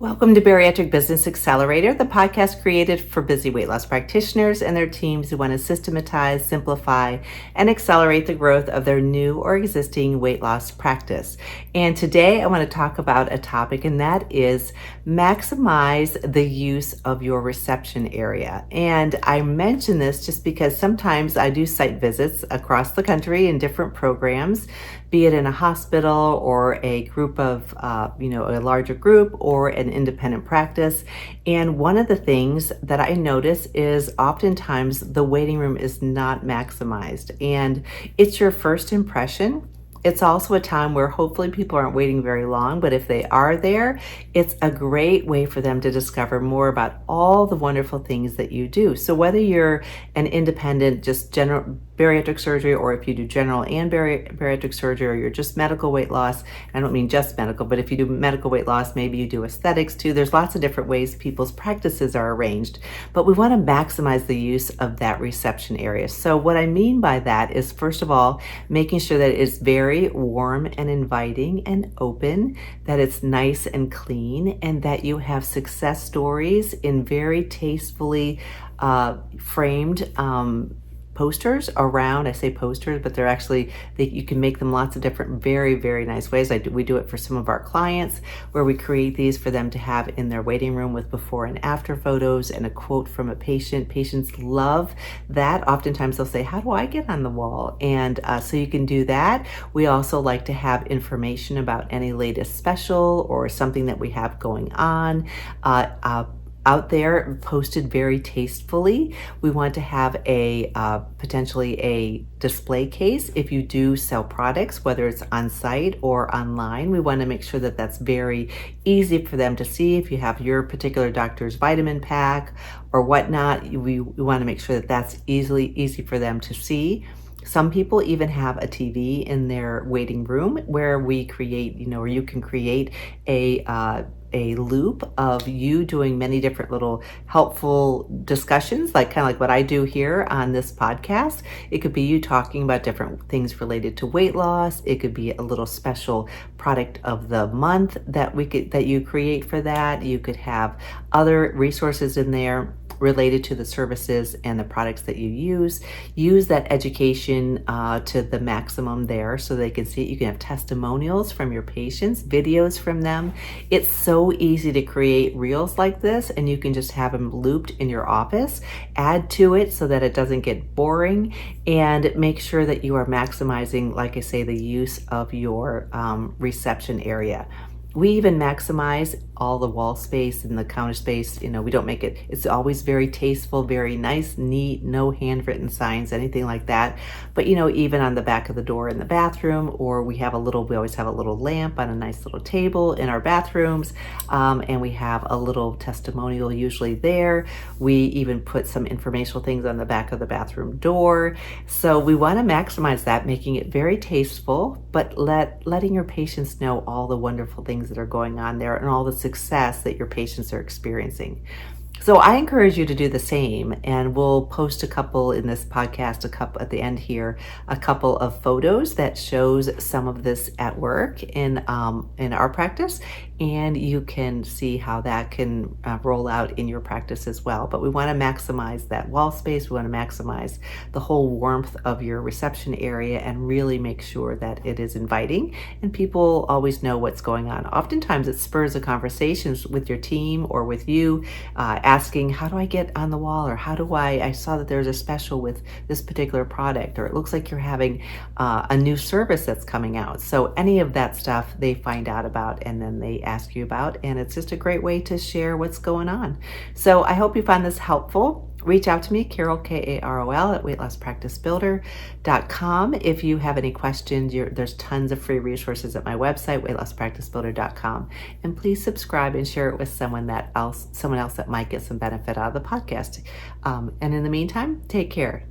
Welcome to Bariatric Business Accelerator, the podcast created for busy weight loss practitioners and their teams who want to systematize, simplify, and accelerate the growth of their new or existing weight loss practice. And today I want to talk about a topic, and that is maximize the use of your reception area. And I mention this just because sometimes I do site visits across the country in different programs, be it in a hospital or a group of, a larger group or an independent practice. And one of the things that I notice is oftentimes the waiting room is not maximized. And it's your first impression. It's also a time where hopefully people aren't waiting very long, but if they are there, it's a great way for them to discover more about all the wonderful things that you do. So whether you're an independent, just general bariatric surgery, or if you do general and bariatric surgery, or you're just medical weight loss, I don't mean just medical, but if you do medical weight loss, maybe you do aesthetics too. There's lots of different ways people's practices are arranged, but we want to maximize the use of that reception area. So what I mean by that is, first of all, making sure that it's very warm and inviting and open, that it's nice and clean, and that you have success stories in very tastefully framed posters around. I say posters, but they're actually, you can make them lots of different, very, very nice ways. We do it for some of our clients where we create these for them to have in their waiting room with before and after photos and a quote from a patient. Patients love that. Oftentimes they'll say, how do I get on the wall? And so you can do that. We also like to have information about any latest special or something that we have going on out there, posted very tastefully. We want to have a potentially a display case if you do sell products, whether it's on site or online. We want to make sure that that's very easy for them to see. If you have your particular doctor's vitamin pack or whatnot, we want to make sure that that's easy for them to see. Some people even have a TV in their waiting room where we create, or you can create a loop of you doing many different little helpful discussions, kind of like what I do here on this podcast. It could be you talking about different things related to weight loss. It could be a little special product of the month that you create for that. You could have other resources in there related to the services and the products that you use that education to the maximum there so they can see it. You can have testimonials from your patients, videos from them. It's so easy to create reels like this, and you can just have them looped in your office. Add to it so that it doesn't get boring, and make sure that you are maximizing, like I say, the use of your reception area. We even maximize all the wall space and the counter space. We don't make it's always very tasteful, very nice, neat, no handwritten signs, anything like that. But even on the back of the door in the bathroom, or we always have a little lamp on a nice little table in our bathrooms, and we have a little testimonial usually there. We even put some informational things on the back of the bathroom door. So we want to maximize that, making it very tasteful, but letting your patients know all the wonderful things that are going on there and all the success that your patients are experiencing. So I encourage you to do the same, and we'll post a couple in this podcast, at the end here, a couple of photos that shows some of this at work in our practice, and you can see how that can roll out in your practice as well. But we want to maximize that wall space. We want to maximize the whole warmth of your reception area and really make sure that it is inviting and people always know what's going on. Oftentimes it spurs a conversation with your team or with you, asking, how do I get on the wall? Or I saw that there's a special with this particular product, or it looks like you're having a new service that's coming out. So any of that stuff they find out about and then they ask you about, and it's just a great way to share what's going on. So I hope you find this helpful. Reach out to me, Carol, Karol, at weightlosspracticebuilder.com. If you have any questions, there's tons of free resources at my website, weightlosspracticebuilder.com. And please subscribe and share it with someone else that might get some benefit out of the podcast. And in the meantime, take care.